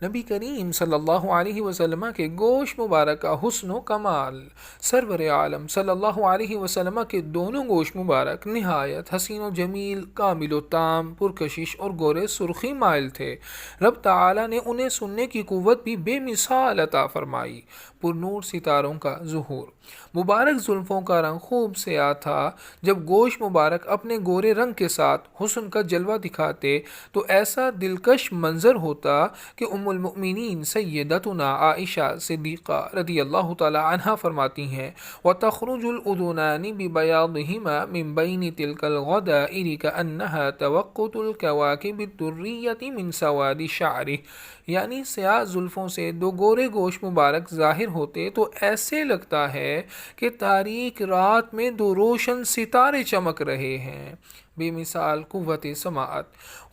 نبی کریم صلی اللہ علیہ وسلم کے گوشت مبارک کا حسن و کمال۔ سرور عالم صلی اللہ علیہ وسلم کے دونوں گوشت مبارک نہایت حسین و جمیل، کامل و تام، پرکشش اور گورے سرخی مائل تھے۔ رب تعالی نے انہیں سننے کی قوت بھی بے مثال عطا فرمائی۔ پر نور ستاروں کا ظہور۔ مبارک زلفوں کا رنگ خوب سیاہ تھا۔ جب گوشت مبارک اپنے گورے رنگ کے ساتھ حسن کا جلوہ دکھاتے تو ایسا دلکش منظر ہوتا کہ ام المؤمنین سیدتنا عائشہ صدیقہ رضی اللہ تعالی عنہا فرماتی ہیں وَتَخْرُجُ الْأُذُنَانِ بِبَيَاضِهِمَا مِنْ بَيْنِ تِلْكَ الْغَدَائِرِ كَأَنَّهَا تَوَقُّتُ الْكَوَاكِبِ الدُّرِّيَّةِ مِنْ سَوَادِ شَعْرِهِ، یعنی سیاہ زلفوں سے دو گورے گوشت مبارک ظاہر ہوتے تو ایسے لگتا ہے کہ تاریک رات میں دو روشن ستارے چمک رہے ہیں۔ بے مثال قوت سماعت۔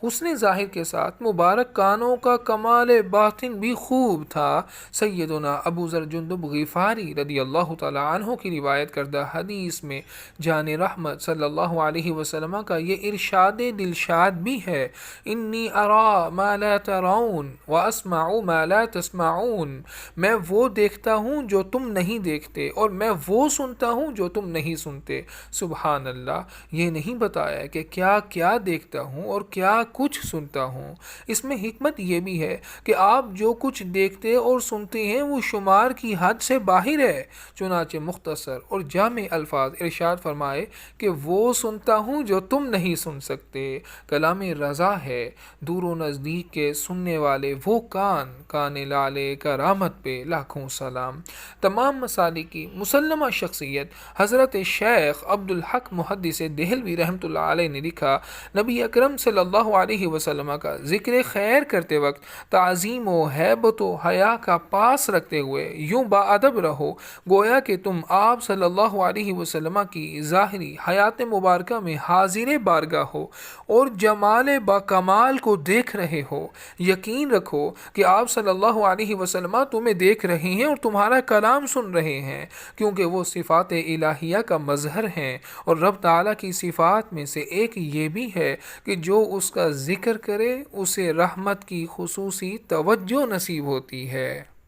حسن ظاہر کے ساتھ مبارک کانوں کا کمال باطن بھی خوب تھا۔ سیدنا ابو ذر جندب غفاری رضی اللہ تعالی عنہ کی روایت کردہ حدیث میں جان رحمت صلی اللہ علیہ وسلم کا یہ ارشاد دلشاد بھی ہے، انی ارا ما لا ترون واسمع ما لا تسمعون، میں وہ دیکھتا ہوں جو تم نہیں دیکھتے اور میں وہ سنتا ہوں جو تم نہیں سنتے۔ سبحان اللہ، یہ نہیں بتایا کہ کیا کیا دیکھتا ہوں اور کیا کچھ سنتا ہوں۔ اس میں حکمت یہ بھی ہے کہ آپ جو کچھ دیکھتے اور سنتے ہیں وہ شمار کی حد سے باہر ہے، چنانچہ مختصر اور جامع الفاظ ارشاد فرمائے کہ وہ سنتا ہوں جو تم نہیں سن سکتے۔ کلام رضا ہے، دور و نزدیک کے سننے والے وہ کان لالے کرامت پہ لاکھوں سلام۔ تمام مسالک کی مسلمہ شخصیت حضرت شیخ عبدالحق محدث دہلوی رحمۃ اللہ علیہ نے لکھا، نبی اکرم صلی اللہ علیہ وسلم کا ذکر خیر کرتے وقت تعظیم و ہیبت و حیا کا پاس رکھتے ہوئے یوں باادب رہو گویا کہ تم آپ صلی اللہ علیہ وسلم کی ظاہری حیات مبارکہ میں حاضر بارگاہ ہو اور جمال با کمال کو دیکھ رہے ہو۔ یقین رکھو کہ آپ صلی اللہ علیہ وسلم تمہیں دیکھ رہے ہیں اور تمہارا کلام سن رہے ہیں، کیونکہ وہ صفات الہیہ کا مظہر ہیں، اور رب تعالیٰ کی صفات میں سے ایک یہ بھی ہے کہ جو اس کا ذکر کرے اسے رحمت کی خصوصی توجہ نصیب ہوتی ہے۔